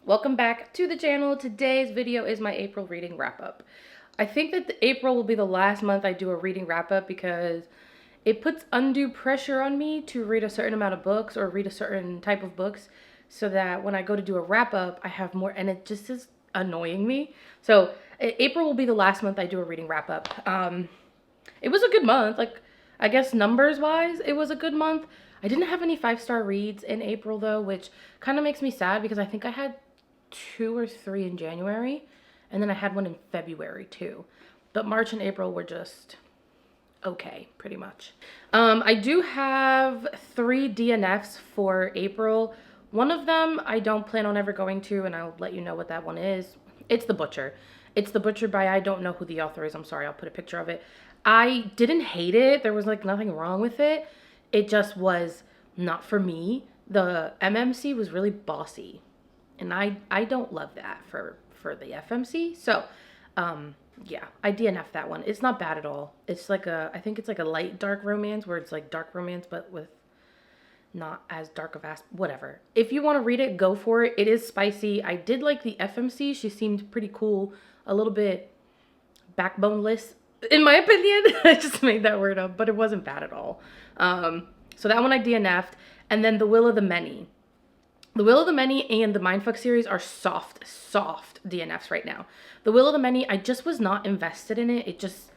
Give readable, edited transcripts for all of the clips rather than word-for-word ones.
Welcome back to the channel. Today's video is my April reading wrap up. I think that April will be the last month I do a reading wrap up because it puts undue pressure on me to read a certain amount of books or read a certain type of books so that when I go to do a wrap up, I have more, and it just is annoying me. So April will be the last month I do a reading wrap up. It was a good month. Like, I guess numbers wise, it was a good month. I didn't have any 5-star reads in April though, which kind of makes me sad because I think I had 2 or 3 in January, and then I had one in February too. But March and April were just okay, pretty much. I do have 3 DNFs for April. One of them I don't plan on ever going to, and I'll let you know what that one is. It's The Butcher. It's The Butcher by, I don't know who the author is. I'm sorry, I'll put a picture of it. I didn't hate it. There was like nothing wrong with it. It just was not for me. The MMC was really bossy. And I don't love that for the FMC. So, yeah, I DNF that one. It's not bad at all. It's like I think it's like a light dark romance where it's like dark romance, but with not as dark of whatever. If you want to read it, go for it. It is spicy. I did like the FMC. She seemed pretty cool. A little bit backboneless, in my opinion. I just made that word up, but it wasn't bad at all. So that one I DNF'd. And then The Will of the Many. The Will of the Many and the Mindfuck series are soft DNFs right now. The Will of the Many, I just was not invested in it. It just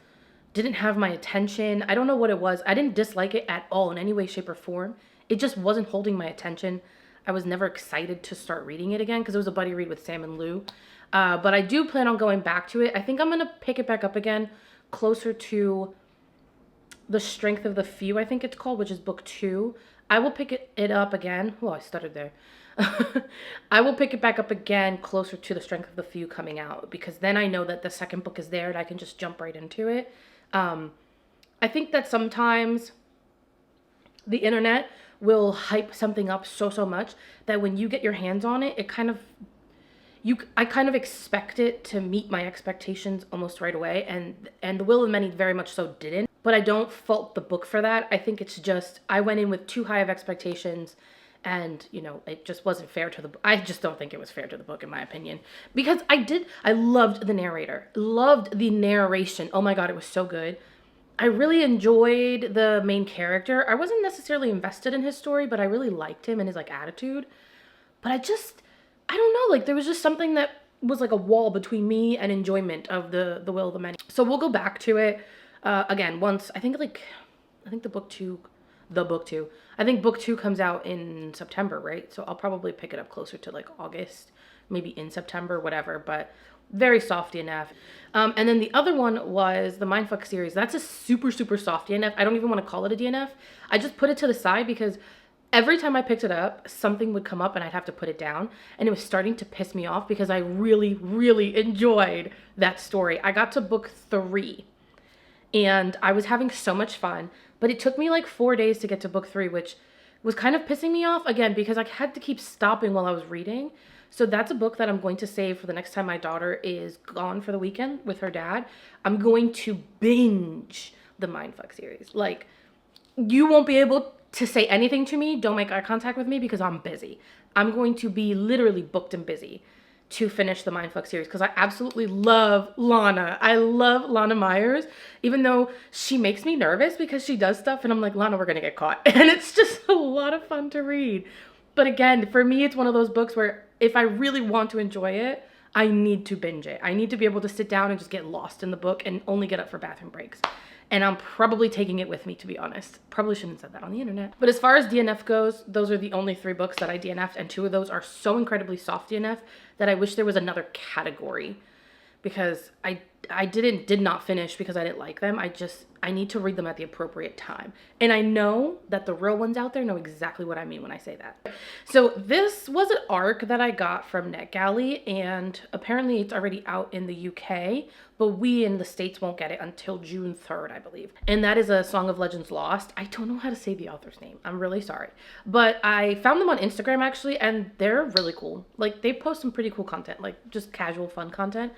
didn't have my attention. I don't know what it was. I didn't dislike it at all in any way, shape, or form. It just wasn't holding my attention. I was never excited to start reading it again because it was a buddy read with Sam and Lou. But I do plan on going back to it. I think I'm going to pick it back up again closer to The Strength of the Few, I think it's called, which is book 2. I will pick it up again. Oh, I stuttered there. I will pick it back up again closer to The Strength of the Few coming out, because then I know that the second book is there and I can just jump right into it. I think that sometimes the internet will hype something up so much that when you get your hands on it, I kind of expect it to meet my expectations almost right away, and The Will of Many very much so didn't. But I don't fault the book for that. I think it's just I went in with too high of expectations. And, you know, it just wasn't fair to the book. I just don't think it was fair to the book, in my opinion. Because I loved the narrator. Loved the narration. Oh my God, it was so good. I really enjoyed the main character. I wasn't necessarily invested in his story, but I really liked him and his, like, attitude. But I don't know, like, there was just something that was like a wall between me and enjoyment of the Will of the Many. So we'll go back to it again once, I think the book 2... I think book 2 comes out in September, right? So I'll probably pick it up closer to like August, maybe in September, whatever, but very soft DNF. And then the other one was the Mindfuck series. That's a super soft DNF. I don't even want to call it a DNF. I just put it to the side because every time I picked it up, something would come up and I'd have to put it down. And it was starting to piss me off because I really enjoyed that story. I got to book 3 and I was having so much fun. But it took me like 4 days to get to book 3, which was kind of pissing me off, again, because I had to keep stopping while I was reading. So that's a book that I'm going to save for the next time my daughter is gone for the weekend with her dad. I'm going to binge the Mindfuck series. Like, you won't be able to say anything to me. Don't make eye contact with me because I'm busy. I'm going to be literally booked and busy to finish the Mindfuck series because I absolutely love Lana. I love Lana Myers, even though she makes me nervous because she does stuff and I'm like, Lana, we're gonna get caught. And it's just a lot of fun to read. But again, for me, it's one of those books where if I really want to enjoy it, I need to binge it. I need to be able to sit down and just get lost in the book and only get up for bathroom breaks. And I'm probably taking it with me, to be honest. Probably shouldn't have said that on the internet. But as far as DNF goes, those are the only 3 books that I DNF'd, and 2 of those are so incredibly soft DNF that I wish there was another category, because I did not finish because I didn't like them. I need to read them at the appropriate time. And I know that the real ones out there know exactly what I mean when I say that. So this was an arc that I got from NetGalley, and apparently it's already out in the UK, but we in the States won't get it until June 3rd, I believe. And that is A Song of Legends Lost. I don't know how to say the author's name. I'm really sorry. But I found them on Instagram actually, and they're really cool. Like, they post some pretty cool content, like just casual fun content.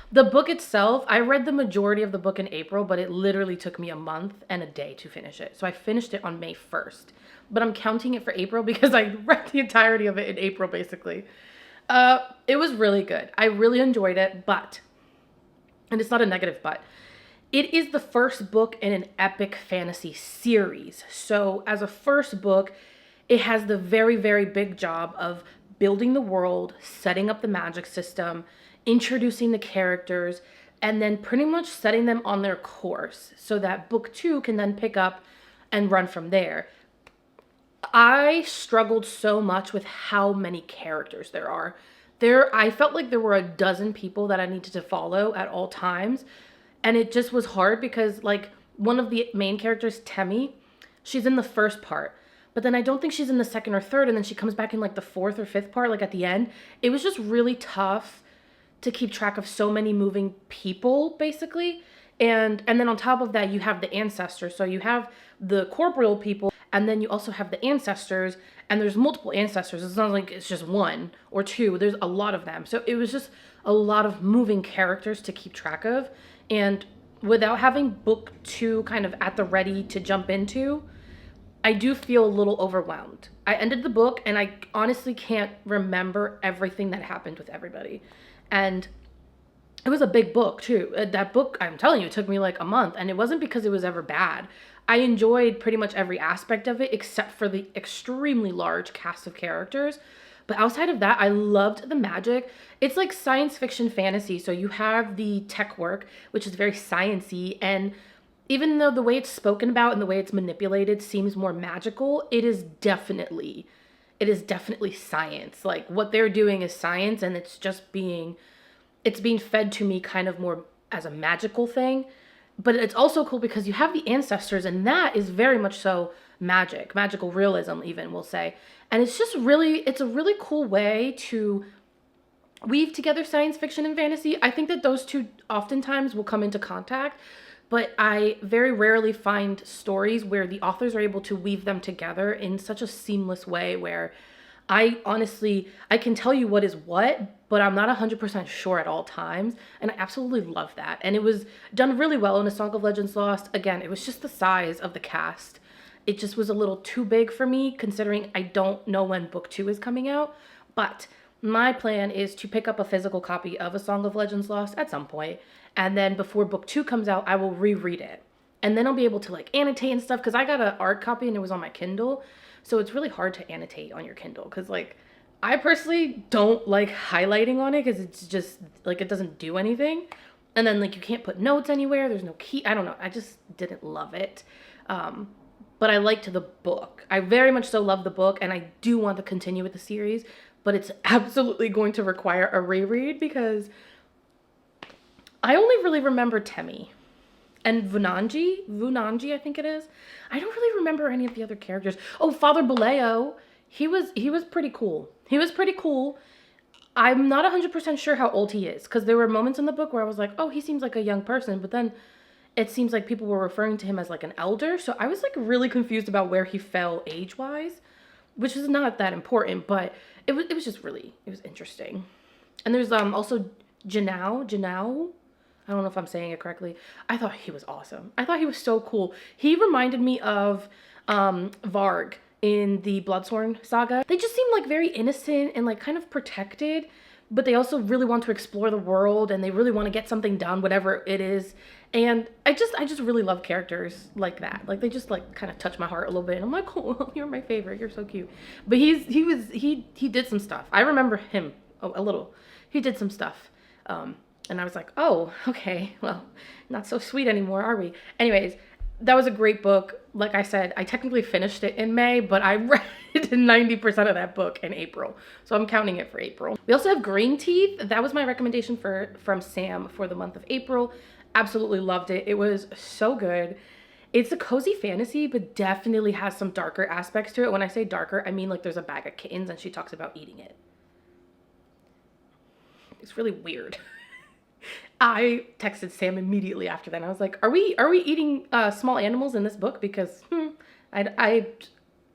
The book itself, I read the majority of the book in April, but it literally took me a month and a day to finish it. So I finished it on May 1st, but I'm counting it for April because I read the entirety of it in April, basically. It was really good. I really enjoyed it, but, and it's not a negative but, it is the first book in an epic fantasy series. So as a first book, it has the very, very big job of building the world, setting up the magic system, introducing the characters, and then pretty much setting them on their course so that book 2 can then pick up and run from there. I struggled so much with how many characters there are. I felt like there were a dozen people that I needed to follow at all times. And it just was hard because, like, one of the main characters, Temmie, she's in the first part. But then I don't think she's in the second or third. And then she comes back in, like, the fourth or fifth part, like, at the end. It was just really tough to keep track of so many moving people, basically. And then on top of that, you have the ancestors. So you have the corporeal people, and then you also have the ancestors, and there's multiple ancestors. It's not like it's just one or two. There's a lot of them. So it was just a lot of moving characters to keep track of. And without having book 2 kind of at the ready to jump into, I do feel a little overwhelmed. I ended the book and I honestly can't remember everything that happened with everybody. And it was a big book too. That book, I'm telling you, it took me like a month, and it wasn't because it was ever bad. I enjoyed pretty much every aspect of it except for the extremely large cast of characters. But outside of that, I loved the magic. It's like science fiction fantasy. So you have the tech work, which is very science-y. And even though the way it's spoken about and the way it's manipulated seems more magical, it is definitely science. Like, what they're doing is science, and it's being fed to me kind of more as a magical thing. But it's also cool because you have the ancestors, and that is very much so magical realism, even, we'll say. And it's a really cool way to weave together science fiction and fantasy. I think that those two oftentimes will come into contact, but I very rarely find stories where the authors are able to weave them together in such a seamless way where I can tell you what is what, but I'm not 100% sure at all times. And I absolutely love that. And it was done really well in A Song of Legends Lost. Again, it was just the size of the cast. It just was a little too big for me, considering I don't know when book 2 is coming out. But my plan is to pick up a physical copy of A Song of Legends Lost at some point. And then before book 2 comes out, I will reread it. And then I'll be able to like annotate and stuff, because I got an art copy and it was on my Kindle. So it's really hard to annotate on your Kindle, because like I personally don't like highlighting on it because it's just like it doesn't do anything. And then like you can't put notes anywhere. There's no key. I don't know. I just didn't love it. But I liked the book. I very much so love the book, and I do want to continue with the series, but it's absolutely going to require a reread because I only really remember Temmie and Vunanji, I think it is. I don't really remember any of the other characters. Oh, Father Baleo, he was pretty cool. He was pretty cool. I'm not 100% sure how old he is, because there were moments in the book where I was like, oh, he seems like a young person, but then it seems like people were referring to him as like an elder. So I was like really confused about where he fell age-wise, which is not that important, but it was just really, it was interesting. And there's also Janao. I don't know if I'm saying it correctly. I thought he was awesome. I thought he was so cool. He reminded me of Varg in the Bloodsworn saga. They just seem like very innocent and like kind of protected, but they also really want to explore the world, and they really want to get something done, whatever it is. And I just really love characters like that. Like they just like kind of touch my heart a little bit. And I'm like, oh, you're my favorite. You're so cute. But he did some stuff. I remember him a little. He did some stuff. And I was like, oh, okay, well, not so sweet anymore, are we? Anyways, that was a great book. Like I said, I technically finished it in May, but I read 90% of that book in April. So I'm counting it for April. We also have Greenteeth. That was my recommendation from Sam for the month of April. Absolutely loved it. It was so good. It's a cozy fantasy, but definitely has some darker aspects to it. When I say darker, I mean like there's a bag of kittens and she talks about eating it. It's really weird. I texted Sam immediately after that, and I was like, are we eating small animals in this book? Because I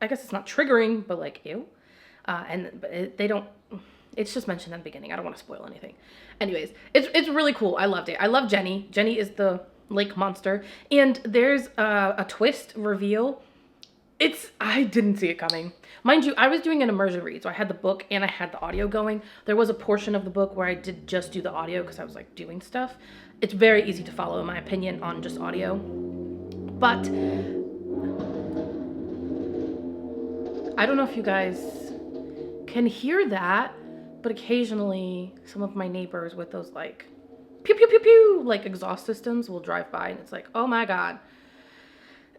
guess it's not triggering, but like, ew. They don't, it's just mentioned at the beginning. I don't want to spoil anything. Anyways, it's really cool. I loved it. I love Jenny. Jenny is the lake monster, and there's a twist reveal. I didn't see it coming. Mind you, I was doing an immersion read, so I had the book and I had the audio going. There was a portion of the book where I did just do the audio because I was like doing stuff. It's very easy to follow, in my opinion, on just audio. But I don't know if you guys can hear that, but occasionally some of my neighbors with those like pew pew pew pew like exhaust systems will drive by, and it's like, oh my god.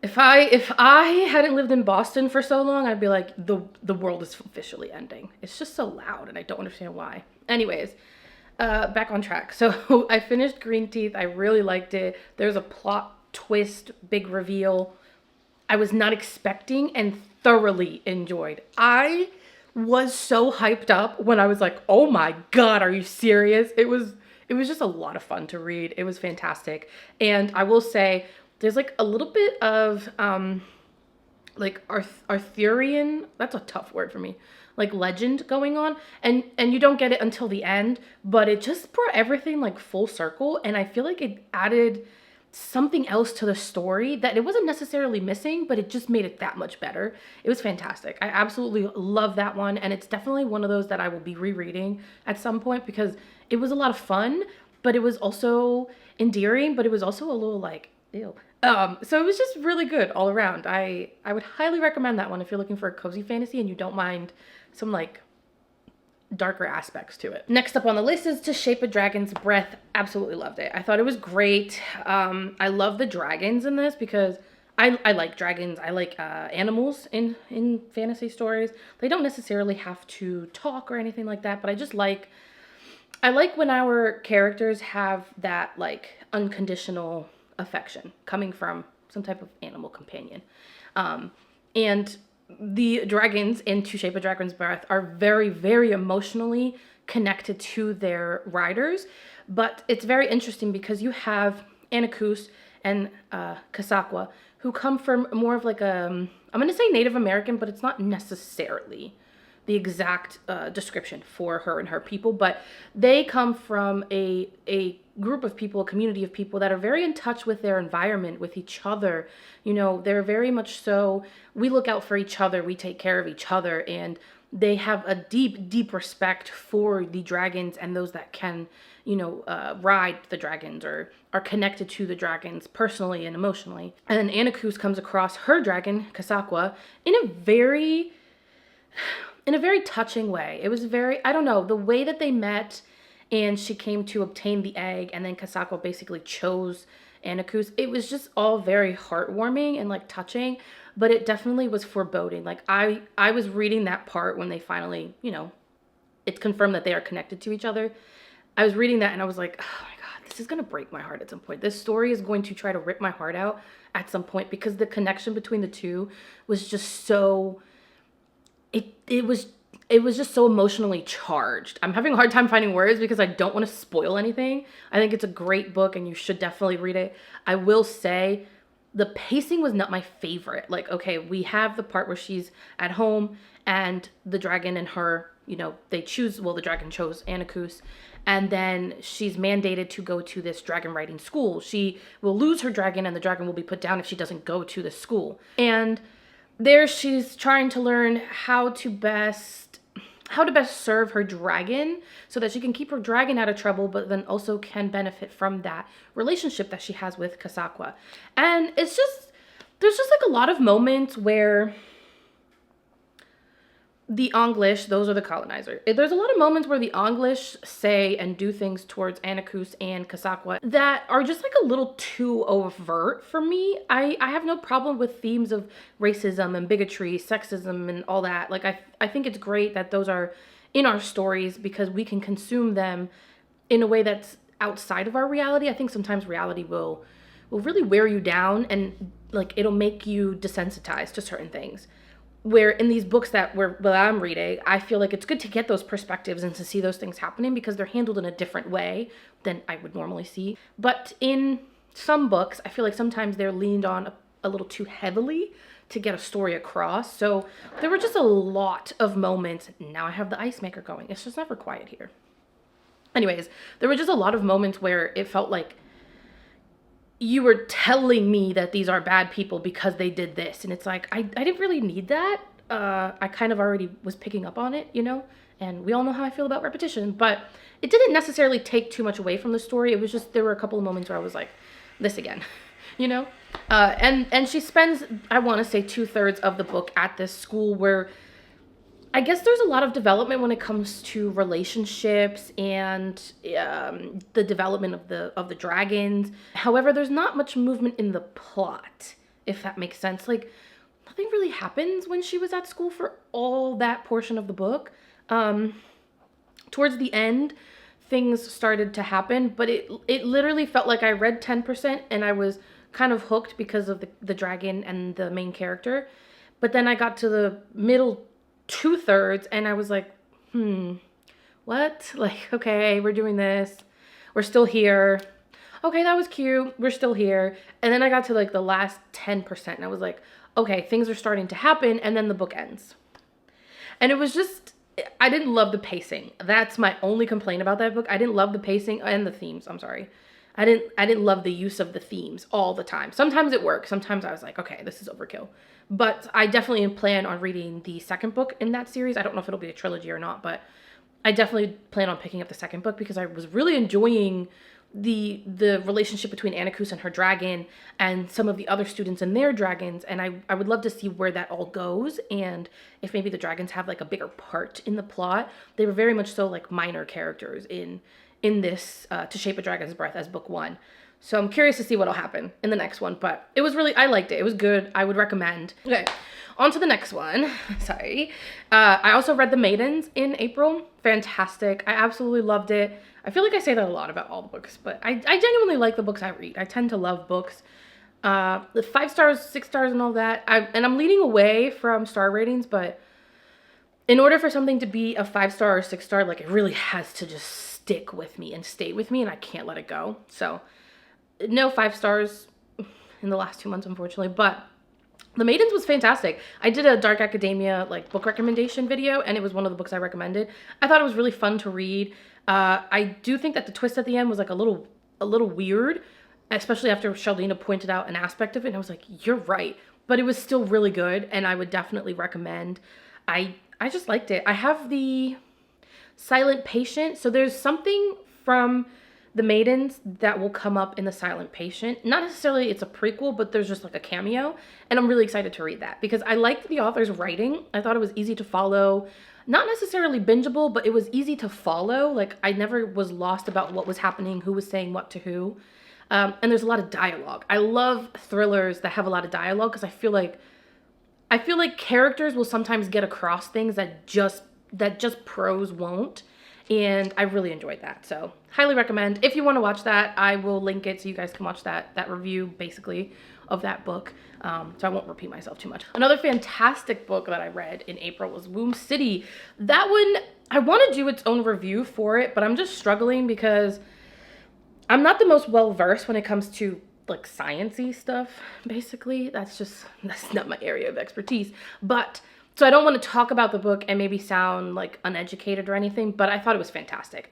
If I hadn't lived in Boston for so long, I'd be like, the world is officially ending. It's just so loud, and I don't understand why. Anyways, back on track. So I finished Greenteeth. I really liked it. There's a plot twist, big reveal I was not expecting and thoroughly enjoyed. I was so hyped up when I was like, oh my god, are you serious? It was just a lot of fun to read. It was fantastic. And I will say, there's like a little bit of like Arthurian, that's a tough word for me, like legend going on, and you don't get it until the end, but it just brought everything like full circle, and I feel like it added something else to the story that it wasn't necessarily missing, but it just made it that much better. It was fantastic. I absolutely love that one, and it's definitely one of those that I will be rereading at some point because it was a lot of fun, but it was also endearing, but it was also a little like, ew. So it was just really good all around. I would highly recommend that one if you're looking for a cozy fantasy and you don't mind some like darker aspects to it. Next up on the list is To Shape a Dragon's Breath. Absolutely loved it. I thought it was great. I love the dragons in this because I like dragons. I like animals in fantasy stories. They don't necessarily have to talk or anything like that, but I like when our characters have that like unconditional affection coming from some type of animal companion. And the dragons in To Shape a Dragon's Breath are very, very emotionally connected to their riders. But it's very interesting because you have Anakus and Kasakwa, who come from more of like I'm going to say Native American, but it's not necessarily the exact description for her and her people, but they come from a group of people, a community of people that are very in touch with their environment, with each other. You know, they're very much so, we look out for each other, we take care of each other, and they have a deep, deep respect for the dragons and those that can, you know, ride the dragons or are connected to the dragons personally and emotionally. And then Anakus comes across her dragon, Kasakwa, in a very touching way. It was very, I don't know, the way that they met and she came to obtain the egg and then Kasakwa basically chose Anakus. It was just all very heartwarming and like touching, but it definitely was foreboding. Like I was reading that part when they finally, you know, it's confirmed that they are connected to each other. I was reading that and I was like, oh my God, this is going to break my heart at some point. This story is going to try to rip my heart out at some point because the connection between the two was just so, it was just so emotionally charged. I'm having a hard time finding words because I don't want to spoil anything. I think it's a great book and you should definitely read it. I will say the pacing was not my favorite. Like, okay, we have the part where she's at home and the dragon and her, you know, the dragon chose Anakus, and then she's mandated to go to this dragon riding school. She will lose her dragon and the dragon will be put down if she doesn't go to the school. And there she's trying to learn how to best serve her dragon so that she can keep her dragon out of trouble, but then also can benefit from that relationship that she has with Kasakwa. And there's just like a lot of moments where the English, those are the colonizer. There's a lot of moments where the English say and do things towards Anakus and Kasakwa that are just like a little too overt for me. I have no problem with themes of racism and bigotry, sexism and all that. Like I think it's great that those are in our stories because we can consume them in a way that's outside of our reality. I think sometimes reality will really wear you down and like it'll make you desensitized to certain things. Where in these books that I'm reading, I feel like it's good to get those perspectives and to see those things happening because they're handled in a different way than I would normally see. But in some books, I feel like sometimes they're leaned on a little too heavily to get a story across. So there were just a lot of moments. Now I have the ice maker going. It's just never quiet here. Anyways, there were just a lot of moments where it felt like you were telling me that these are bad people because they did this. And it's like, I didn't really need that. I kind of already was picking up on it, you know? And we all know how I feel about repetition, but it didn't necessarily take too much away from the story. It was just, there were a couple of moments where I was like, this again, you know? And she spends, I want to say 2/3 of the book at this school where I guess there's a lot of development when it comes to relationships and the development of the dragons. However, there's not much movement in the plot, if that makes sense. Like, nothing really happens when she was at school for all that portion of the book. Towards the end, things started to happen, but it literally felt like I read 10% and I was kind of hooked because of the dragon and the main character. But then I got to the middle 2/3 and I was like, what? Like, okay, we're doing this. We're still here. Okay, that was cute. We're still here. And then I got to like the last 10% and I was like, okay, things are starting to happen. And then the book ends. And it was just, I didn't love the pacing. That's my only complaint about that book. I didn't love the pacing and the themes. I'm sorry. I didn't love the use of the themes all the time. Sometimes it worked. Sometimes I was like, okay, this is overkill. But I definitely plan on reading the second book in that series. I don't know if it'll be a trilogy or not, but I definitely plan on picking up the second book because I was really enjoying the relationship between Anacus and her dragon and some of the other students and their dragons. And I would love to see where that all goes and if maybe the dragons have like a bigger part in the plot. They were very much so like minor characters in this To Shape a Dragon's Breath as book 1. So I'm curious to see what'll happen in the next one, but it was really, I liked it. It was good. I would recommend. Okay, on to the next one. Sorry. I also read The Maidens in April. Fantastic. I absolutely loved it. I feel like I say that a lot about all the books, but I genuinely like the books I read. I tend to love books. The 5 stars, 6 stars and all that. And I'm leaning away from star ratings, but in order for something to be a 5-star or 6-star, like it really has to just stick with me and stay with me and I can't let it go. So no 5 stars in the last 2 months, unfortunately, but The Maidens was fantastic. I did a Dark Academia like book recommendation video and it was one of the books I recommended. I thought it was really fun to read. I do think that the twist at the end was like a little weird, especially after Charlena pointed out an aspect of it and I was like, you're right, but it was still really good and I would definitely recommend. I just liked it. I have the Silent Patient. So there's something from The Maidens that will come up in The Silent Patient. Not necessarily it's a prequel, but there's just like a cameo. And I'm really excited to read that because I liked the author's writing. I thought it was easy to follow. Not necessarily bingeable, but it was easy to follow. Like I never was lost about what was happening, who was saying what to who. And there's a lot of dialogue. I love thrillers that have a lot of dialogue because I feel like characters will sometimes get across things that just prose won't. And I really enjoyed that. So highly recommend. If you want to watch that, I will link it so you guys can watch that review basically of that book. So I won't repeat myself too much. Another fantastic book that I read in April was Womb City. That one, I want to do its own review for it, but I'm just struggling because I'm not the most well-versed when it comes to like science-y stuff, basically. That's not my area of expertise. But so I don't want to talk about the book and maybe sound like uneducated or anything, but I thought it was fantastic.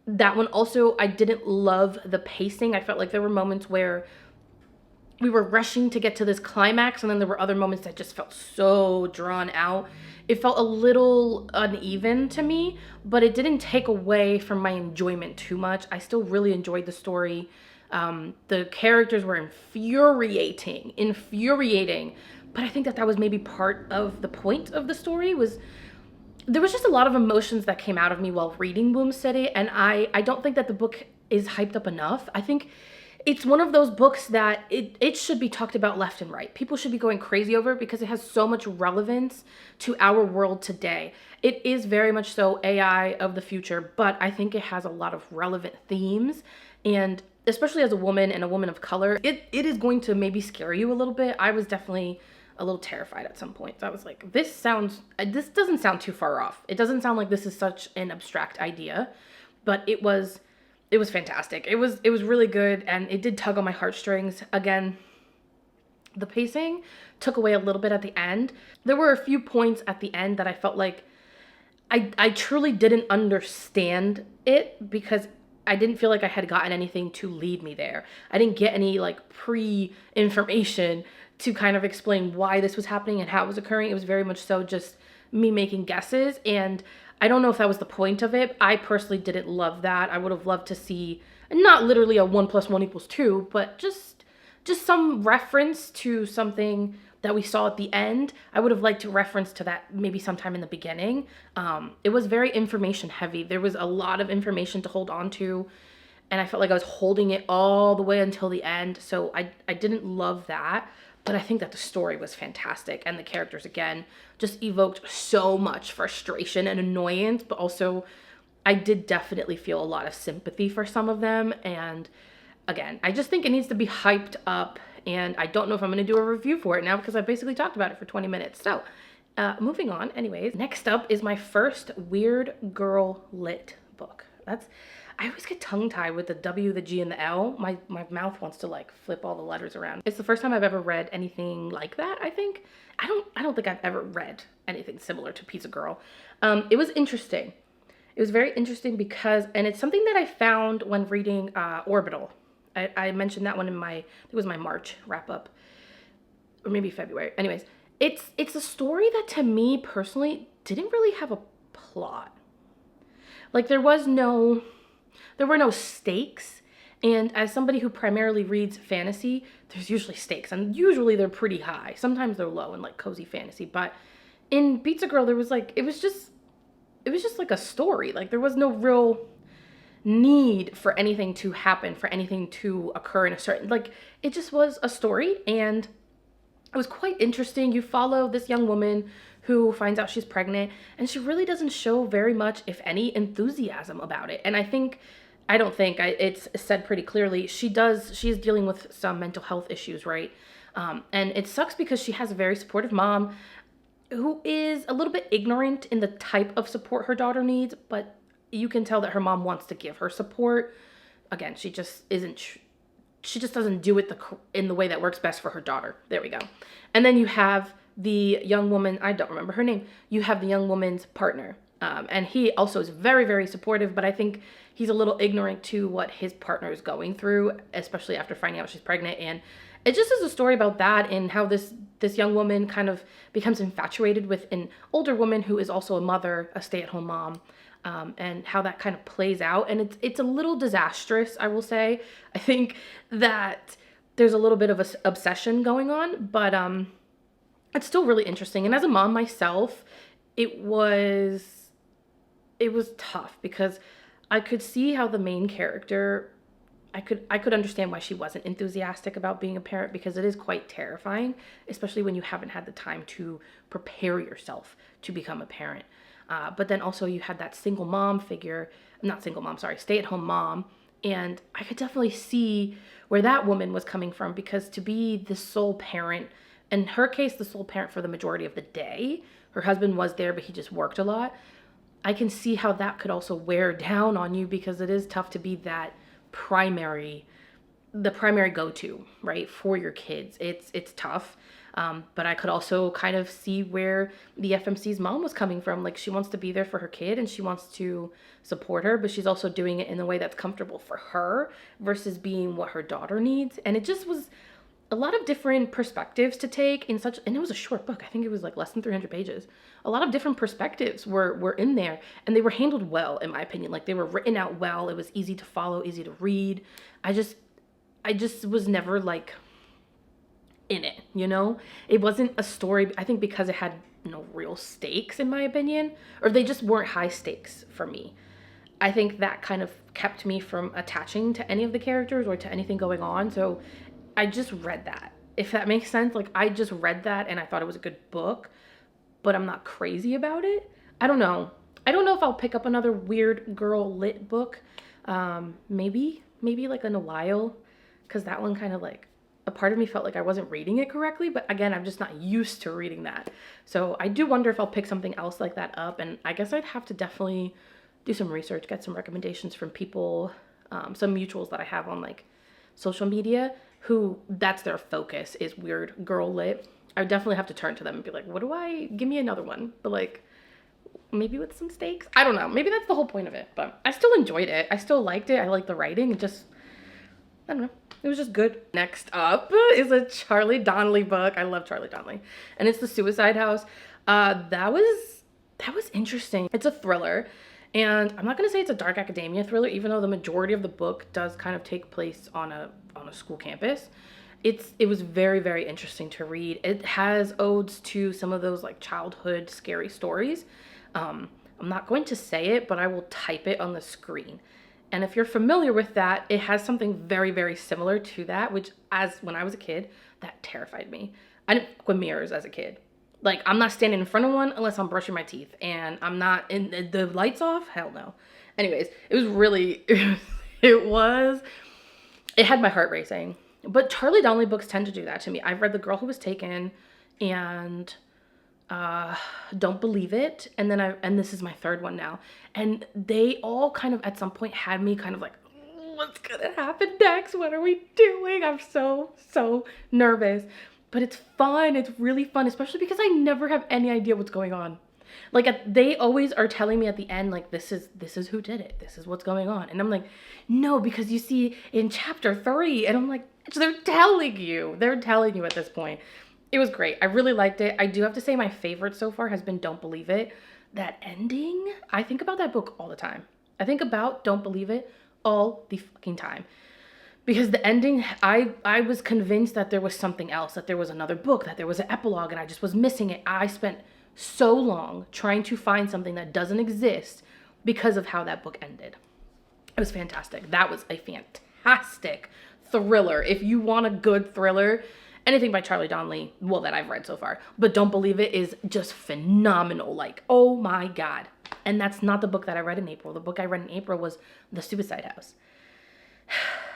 That one also, I didn't love the pacing. I felt like there were moments where we were rushing to get to this climax and then there were other moments that just felt so drawn out. It felt a little uneven to me, but it didn't take away from my enjoyment too much. I still really enjoyed the story. The characters were infuriating, but I think that was maybe part of the point of the story. There was just a lot of emotions that came out of me while reading Womb City, and I don't think that the book is hyped up enough. I think it's one of those books that it should be talked about left and right. People should be going crazy over it because it has so much relevance to our world today. It is very much so AI of the future, but I think it has a lot of relevant themes, and especially as a woman and a woman of color, it is going to maybe scare you a little bit. I was definitely a little terrified at some points. I was like, this doesn't sound too far off. It doesn't sound like this is such an abstract idea, but it was fantastic. It was really good, and it did tug on my heartstrings. Again, the pacing took away a little bit at the end. There were a few points at the end that I felt like I truly didn't understand it because I didn't feel like I had gotten anything to lead me there. I didn't get any like pre-information to kind of explain why this was happening and how it was occurring. It was very much so just me making guesses, and I don't know if that was the point of it. I personally didn't love that. I would have loved to see not literally a 1 + 1 = 2, but just some reference to something that we saw at the end. I would have liked to reference to that maybe sometime in the beginning. It was very information heavy. There was a lot of information to hold on to, and I felt like I was holding it all the way until the end. So I didn't love that, but I think that the story was fantastic, and the characters, again, just evoked so much frustration and annoyance, but also I did definitely feel a lot of sympathy for some of them. And again, I just think it needs to be hyped up, and I don't know if I'm going to do a review for it now because I basically talked about it for 20 minutes. So moving on. Anyways, next up is my first weird girl lit book. I always get tongue-tied with the W, the G, and the L. My mouth wants to like flip all the letters around. It's the first time I've ever read anything like that, I think. I don't think I've ever read anything similar to Pizza Girl. It was interesting. It was very interesting because, and it's something that I found when reading Orbital. I mentioned that one in it was my March wrap up, or maybe February. Anyways, it's a story that to me personally didn't really have a plot. Like there were no stakes. And as somebody who primarily reads fantasy, there's usually stakes, and usually they're pretty high. Sometimes they're low in like cozy fantasy, but in Pizza Girl there was like, it was just like a story. Like there was no real need for anything to happen, for anything to occur in a certain, like it just was a story, and it was quite interesting. You follow this young woman who finds out she's pregnant, and she really doesn't show very much, if any, enthusiasm about it. And it's said pretty clearly, she's dealing with some mental health issues, right? And it sucks because she has a very supportive mom who is a little bit ignorant in the type of support her daughter needs, but you can tell that her mom wants to give her support. Again, she just doesn't do it in the way that works best for her daughter. There we go. And then you have the young woman, I don't remember her name. You have the young woman's partner. And he also is very, very supportive, but I think he's a little ignorant to what his partner is going through, especially after finding out she's pregnant. And it just is a story about that, and how this young woman kind of becomes infatuated with an older woman who is also a mother, a stay-at-home mom, and how that kind of plays out. And it's a little disastrous, I will say. I think that there's a little bit of an obsession going on, but it's still really interesting. And as a mom myself, it was tough because I could see how the main character, I could understand why she wasn't enthusiastic about being a parent, because it is quite terrifying, especially when you haven't had the time to prepare yourself to become a parent. But then also you had that stay-at-home mom. And I could definitely see where that woman was coming from, because to be the sole parent, in her case, the sole parent for the majority of the day, her husband was there, but he just worked a lot. I can see how that could also wear down on you, because it is tough to be the primary go-to, right, for your kids. It's tough. But I could also kind of see where the FMC's mom was coming from. Like, she wants to be there for her kid and she wants to support her, but she's also doing it in a way that's comfortable for her versus being what her daughter needs. And it just was a lot of different perspectives to take and it was a short book. I think it was like less than 300 pages. A lot of different perspectives were in there, and they were handled well, in my opinion. Like, they were written out well. It was easy to follow, easy to read. I just was never like in it, you know? It wasn't a story, I think, because it had no real stakes, in my opinion, or they just weren't high stakes for me. I think that kind of kept me from attaching to any of the characters or to anything going on. So I just read that, if that makes sense. Like, I just read that and I thought it was a good book, but I'm not crazy about it. I don't know if I'll pick up another weird girl lit book. Maybe like in a while, because that one kind of, like, a part of me felt like I wasn't reading it correctly, but again, I'm just not used to reading that. So I do wonder if I'll pick something else like that up, and I guess I'd have to definitely do some research, get some recommendations from people, some mutuals that I have on like social media, who that's their focus, is weird girl lit. I would definitely have to turn to them and be like, give me another one. But like, maybe with some stakes. I don't know. Maybe that's the whole point of it, but I still enjoyed it. I still liked it. I liked the writing. It just, I don't know. It was just good. Next up is a Charlie Donlea book. I love Charlie Donlea. And it's The Suicide House. That was interesting. It's a thriller. And I'm not going to say it's a dark academia thriller, even though the majority of the book does kind of take place on a school campus. It was very, very interesting to read. It has odes to some of those like childhood scary stories. I'm not going to say it, but I will type it on the screen. And if you're familiar with that, it has something very, very similar to that, which when I was a kid, that terrified me. I didn't fuck with mirrors as a kid. Like, I'm not standing in front of one unless I'm brushing my teeth, and I'm not in the lights off. Hell no. Anyways, it was really, it had my heart racing. But Charlie Donlea books tend to do that to me. I've read The Girl Who Was Taken and Don't Believe It, and then and this is my third one now. And they all kind of at some point had me kind of like, what's gonna happen next? What are we doing? I'm so nervous. But it's fun. It's really fun, especially because I never have any idea what's going on. Like they always are telling me at the end, like, this is who did it. This is what's going on. And I'm like, no, because you see in chapter 3, and I'm like, they're telling you at this point. It was great. I really liked it. I do have to say my favorite so far has been Don't Believe It. That ending, I think about that book all the time. I think about Don't Believe It all the fucking time. Because the ending, I was convinced that there was something else, that there was another book, that there was an epilogue, and I just was missing it. I spent so long trying to find something that doesn't exist because of how that book ended. It was fantastic. That was a fantastic thriller. If you want a good thriller, anything by Charlie Donlea, well, that I've read so far, but Don't Believe It is just phenomenal. Like, oh my God. And that's not the book that I read in April. The book I read in April was The Suicide House.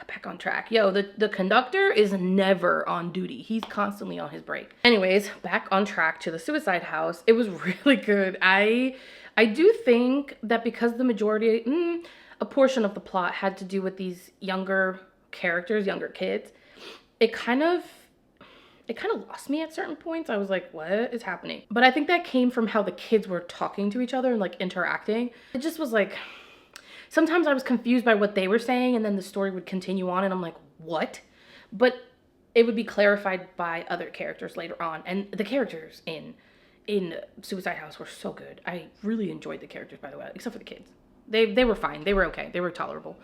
Back on track. Yo, the conductor is never on duty. He's constantly on his break. Anyways, back on track to The Suicide House. It was really good. I do think that because the majority, a portion of the plot had to do with these younger characters, younger kids, it kind of lost me at certain points. I was like, what is happening? But I think that came from how the kids were talking to each other and like interacting. It just was like, sometimes I was confused by what they were saying, and then the story would continue on, and I'm like, what? But it would be clarified by other characters later on, and the characters in Suicide House were so good. I really enjoyed the characters, by the way, except for the kids. They were fine. They were okay. They were tolerable.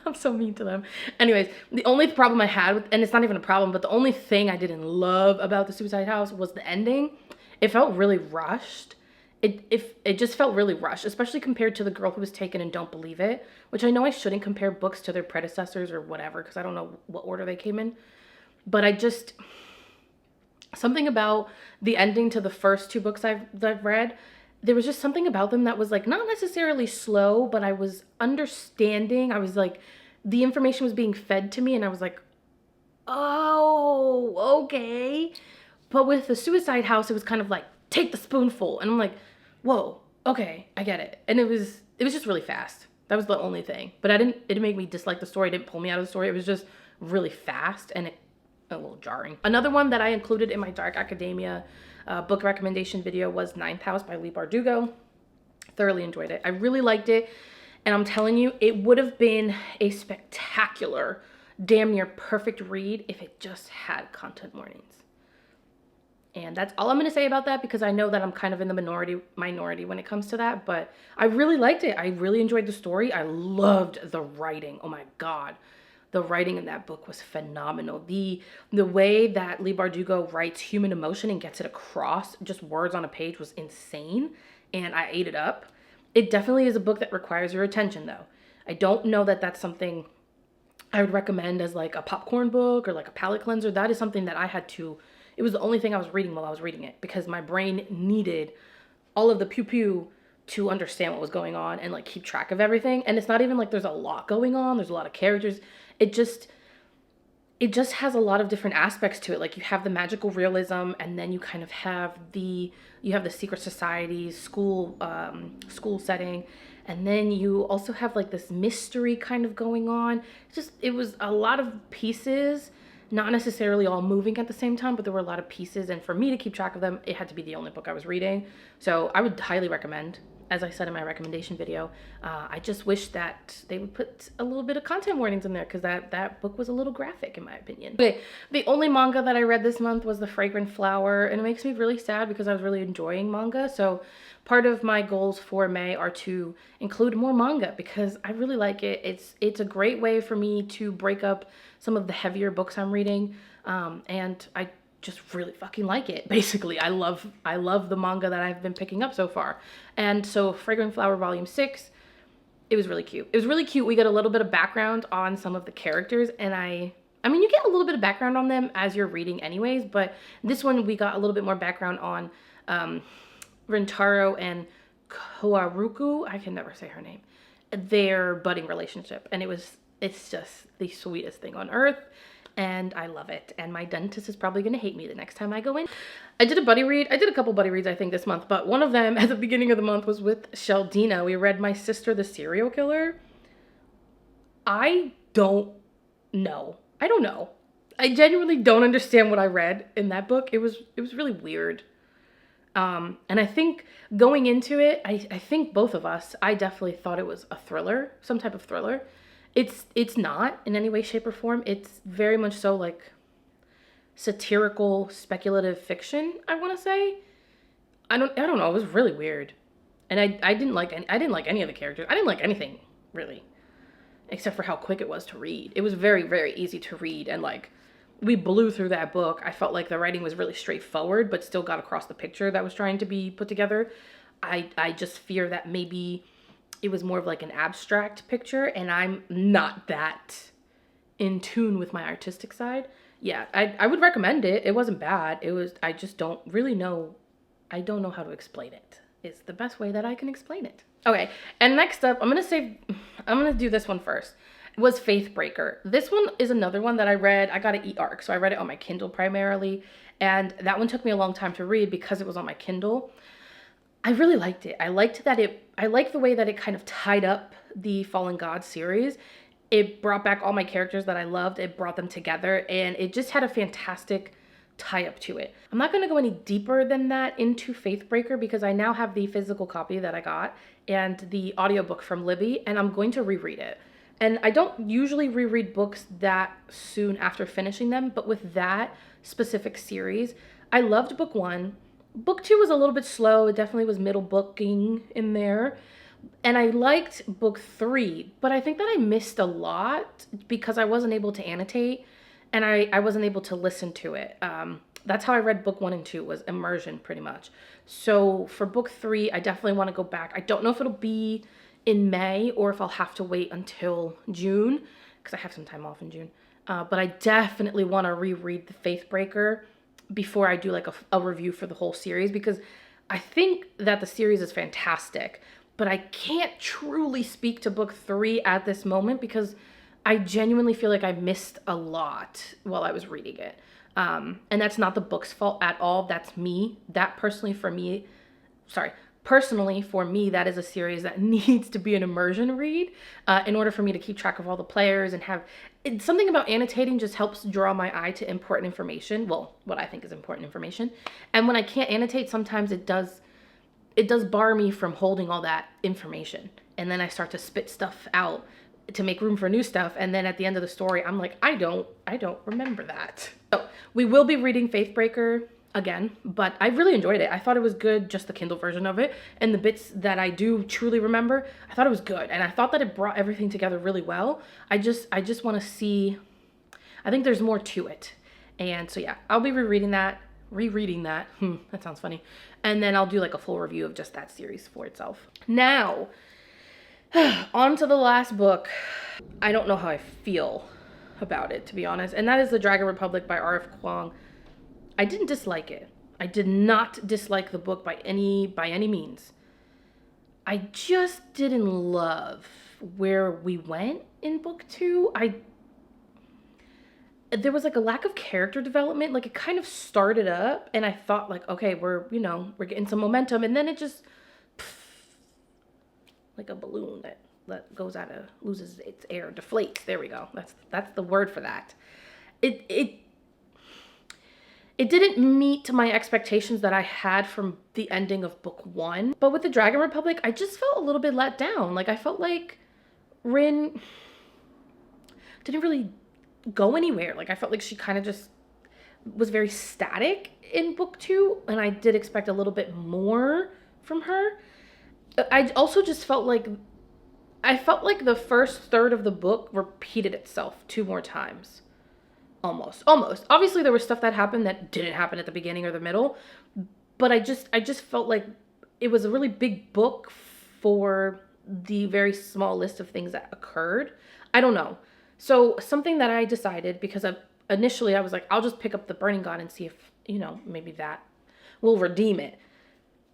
I'm so mean to them. Anyways, the only problem I had with, and it's not even a problem, but the only thing I didn't love about The Suicide House was the ending. It felt really rushed. It just felt really rushed, especially compared to The Girl Who Was Taken and Don't Believe It, which I know I shouldn't compare books to their predecessors or whatever, because I don't know what order they came in. But something about the ending to the first 2 books I've read, there was just something about them that was like not necessarily slow, but I was understanding. I was like, the information was being fed to me, and I was like, oh, okay. But with The Suicide House, it was kind of like, take the spoonful, and I'm like, whoa, okay, I get it. And it was just really fast. That was the only thing. But it didn't make me dislike the story. It didn't pull me out of the story. It was just really fast and a little jarring. Another one that I included in my Dark Academia book recommendation video was Ninth House by Leigh Bardugo. Thoroughly enjoyed it. I really liked it. And I'm telling you, it would have been a spectacular, damn near perfect read if it just had content warnings. And that's all I'm going to say about that, because I know that I'm kind of in the minority when it comes to that. But I really liked it. I really enjoyed the story. I loved the writing. Oh my God. The writing in that book was phenomenal. The way that Leigh Bardugo writes human emotion and gets it across, just words on a page, was insane. And I ate it up. It definitely is a book that requires your attention, though. I don't know that that's something I would recommend as like a popcorn book or like a palate cleanser. That is something that I had to... It was the only thing I was reading while I was reading it, because my brain needed all of the pew-pew to understand what was going on and like keep track of everything. And it's not even like there's a lot going on. There's a lot of characters. It just has a lot of different aspects to it. Like you have the magical realism, and then you kind of have the secret society, school setting. And then you also have like this mystery kind of going on. It was a lot of pieces. not necessarily all moving at the same time, but there were a lot of pieces. And for me to keep track of them, it had to be the only book I was reading. So I would highly recommend, as I said in my recommendation video. I just wish that they would put a little bit of content warnings in there, because that book was a little graphic in my opinion. Okay, the only manga that I read this month was The Fragrant Flower, and it makes me really sad because I was really enjoying manga. So part of my goals for May are to include more manga because I really like it. It's a great way for me to break up some of the heavier books I'm reading, and I just really fucking like it. Basically, I love the manga that I've been picking up so far. And so Fragrant Flower Volume 6, it was really cute. It was really cute. We get a little bit of background on some of the characters, and I mean, you get a little bit of background on them as you're reading anyways, but this one we got a little bit more background on Rintaro and Koharuku, I can never say her name, their budding relationship. And it's just the sweetest thing on earth. And I love it. And my dentist is probably going to hate me the next time I go in. I did a buddy read. I did a couple buddy reads, I think, this month. But one of them at the beginning of the month was with Sheldina. We read My Sister, the Serial Killer. I don't know. I genuinely don't understand what I read in that book. It was really weird. And I think going into it, I think both of us, I definitely thought it was a thriller, some type of thriller. It's not in any way, shape, or form. It's very much so like satirical, speculative fiction, I want to say. I don't know. It was really weird. And I didn't like any of the characters. I didn't like anything, really, except for how quick it was to read. It was very, very easy to read, and like we blew through that book. I felt like the writing was really straightforward, but still got across the picture that was trying to be put together. I just fear that maybe it was more of like an abstract picture, and I'm not that in tune with my artistic side. Yeah, I would recommend it. It wasn't bad. I just don't really know. I don't know how to explain it. It's the best way that I can explain it. Okay, and next up, I'm gonna do this one first. It was Faithbreaker. This one is another one that I read. I got an e-arc, so I read it on my Kindle primarily, and that one took me a long time to read because it was on my Kindle. I really liked it. I liked the way that it kind of tied up the Fallen Gods series. It brought back all my characters that I loved. It brought them together, and it just had a fantastic tie up to it. I'm not going to go any deeper than that into Faithbreaker because I now have the physical copy that I got and the audiobook from Libby, and I'm going to reread it. And I don't usually reread books that soon after finishing them, but with that specific series, I loved book 1. Book 2 was a little bit slow. It definitely was middle booking in there. And I liked book 3, but I think that I missed a lot because I wasn't able to annotate and I wasn't able to listen to it. That's how I read book 1 and 2, was immersion pretty much. So for book 3, I definitely want to go back. I don't know if it'll be in May or if I'll have to wait until June because I have some time off in June. But I definitely want to reread The Faithbreaker before I do like a review for the whole series, because I think that the series is fantastic, but I can't truly speak to book 3 at this moment because I genuinely feel like I missed a lot while I was reading it. And that's not the book's fault at all. That's me. Personally for me, that is a series that needs to be an immersion read in order for me to keep track of all the players and something about annotating just helps draw my eye to important information. Well, what I think is important information. And when I can't annotate, sometimes it does bar me from holding all that information. And then I start to spit stuff out to make room for new stuff. And then at the end of the story, I'm like, I don't remember that. So we will be reading Faithbreaker again, but I really enjoyed it. I thought it was good, just the Kindle version of it. And the bits that I do truly remember, I thought it was good. And I thought that it brought everything together really well. I just want to see, I think there's more to it. And so yeah, I'll be rereading that. That sounds funny. And then I'll do like a full review of just that series for itself. Now, on to the last book. I don't know how I feel about it, to be honest. And that is The Dragon Republic by R.F. Kuang. I didn't dislike it. I did not dislike the book by any means. I just didn't love where we went in book 2. There was like a lack of character development. Like it kind of started up and I thought like, okay, we're getting some momentum, and then it just like a balloon that goes loses its air, deflates. There we go. That's the word for that. it didn't meet my expectations that I had from the ending of book 1. But with the Dragon Republic, I just felt a little bit let down. Like, I felt like Rin didn't really go anywhere. Like, I felt like she kind of just was very static in book 2, and I did expect a little bit more from her. I also just felt like the first third of the book repeated itself 2 more times. Almost. Obviously, there was stuff that happened that didn't happen at the beginning or the middle, but I just felt like it was a really big book for the very small list of things that occurred. I don't know. So something that I decided, because initially I was like, I'll just pick up the Burning God and see if, maybe that will redeem it.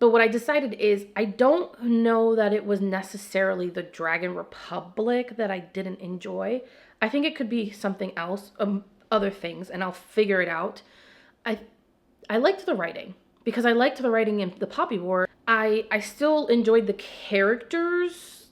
But what I decided is, I don't know that it was necessarily the Dragon Republic that I didn't enjoy. I think it could be something else, other things, and I'll figure it out. I liked the writing, because I liked the writing in the Poppy War. I still enjoyed the characters.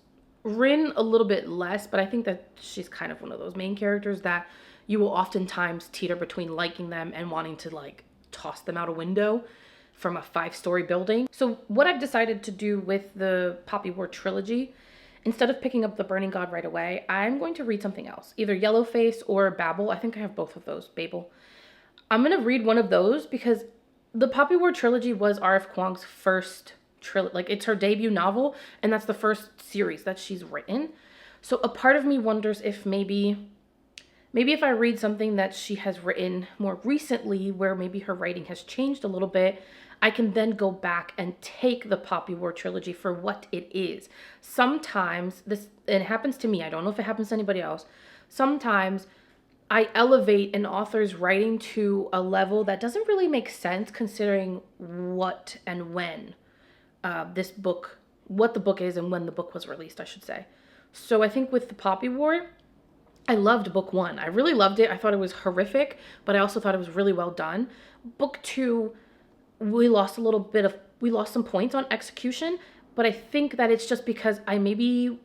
Rin a little bit less, but I think that she's kind of one of those main characters that you will oftentimes teeter between liking them and wanting to like toss them out a window from a 5-story building. So what I've decided to do with the Poppy War trilogy, instead of picking up the Burning God right away, I'm going to read something else, either Yellowface or Babel. I think I have both of those. Babel. I'm going to read one of those because the Poppy War trilogy was R.F. Kuang's first trilogy. Like, it's her debut novel, and that's the first series that she's written. So a part of me wonders if maybe if I read something that she has written more recently, where maybe her writing has changed a little bit, I can then go back and take the Poppy War trilogy for what it is. Sometimes it happens to me. I don't know if it happens to anybody else. Sometimes I elevate an author's writing to a level that doesn't really make sense considering what and when what the book is and when the book was released, I should say. So I think with the Poppy War, I loved book 1. I really loved it. I thought it was horrific, but I also thought it was really well done. Book 2, we lost some points on execution, but I think that it's just because I maybe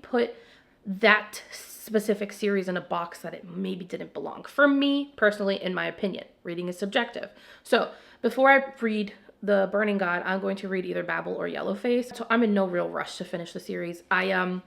put that specific series in a box that it maybe didn't belong. For me, personally, in my opinion, reading is subjective. So before I read the Burning God, I'm going to read either Babel or Yellowface. So I'm in no real rush to finish the series. I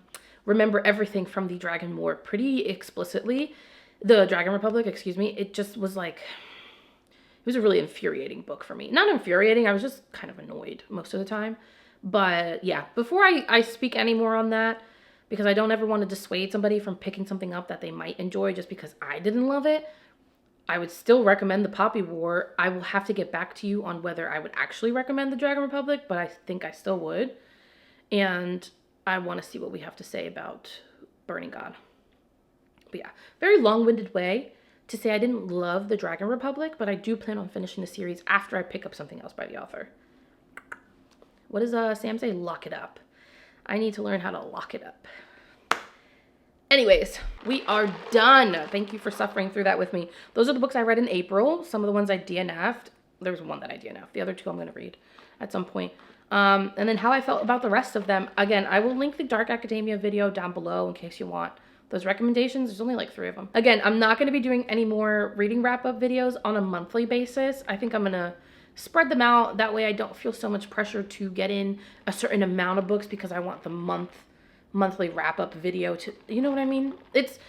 remember everything from the Dragon War pretty explicitly. The Dragon Republic, excuse me. It just was like, it was a really infuriating book for me. Not infuriating, I was just kind of annoyed most of the time. But yeah, before I speak any more on that, because I don't ever want to dissuade somebody from picking something up that they might enjoy just because I didn't love it, I would still recommend the Poppy War. I will have to get back to you on whether I would actually recommend the Dragon Republic, but I think I still would. And I want to see what we have to say about Burning God. But yeah, very long-winded way to say I didn't love the Dragon Republic, but I do plan on finishing the series after I pick up something else by the author. What does Sam say? Lock it up. I need to learn how to lock it up. Anyways, we are done. Thank you for suffering through that with me. Those are the books I read in April. Some of the ones I DNF'd. There was one that I DNF'd. The other 2 I'm going to read at some point. And then how I felt about the rest of them. Again, I will link the Dark Academia video down below in case you want those recommendations. There's only like 3 of them. Again, I'm not going to be doing any more reading wrap-up videos on a monthly basis. I think I'm going to spread them out. That way I don't feel so much pressure to get in a certain amount of books because I want the monthly wrap-up video to, you know what I mean? It's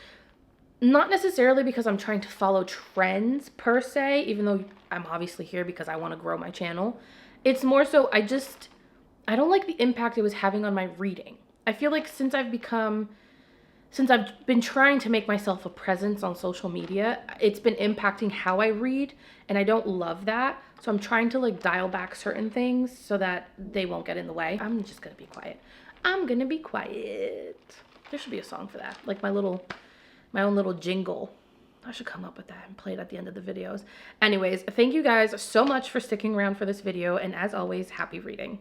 not necessarily because I'm trying to follow trends per se, even though I'm obviously here because I want to grow my channel. It's more so I don't like the impact it was having on my reading. I feel like since I've been trying to make myself a presence on social media, it's been impacting how I read, and I don't love that. So I'm trying to like dial back certain things so that they won't get in the way. I'm just gonna be quiet. I'm gonna be quiet. There should be a song for that, like my own little jingle. I should come up with that and play it at the end of the videos. Anyways, thank you guys so much for sticking around for this video, and as always, happy reading.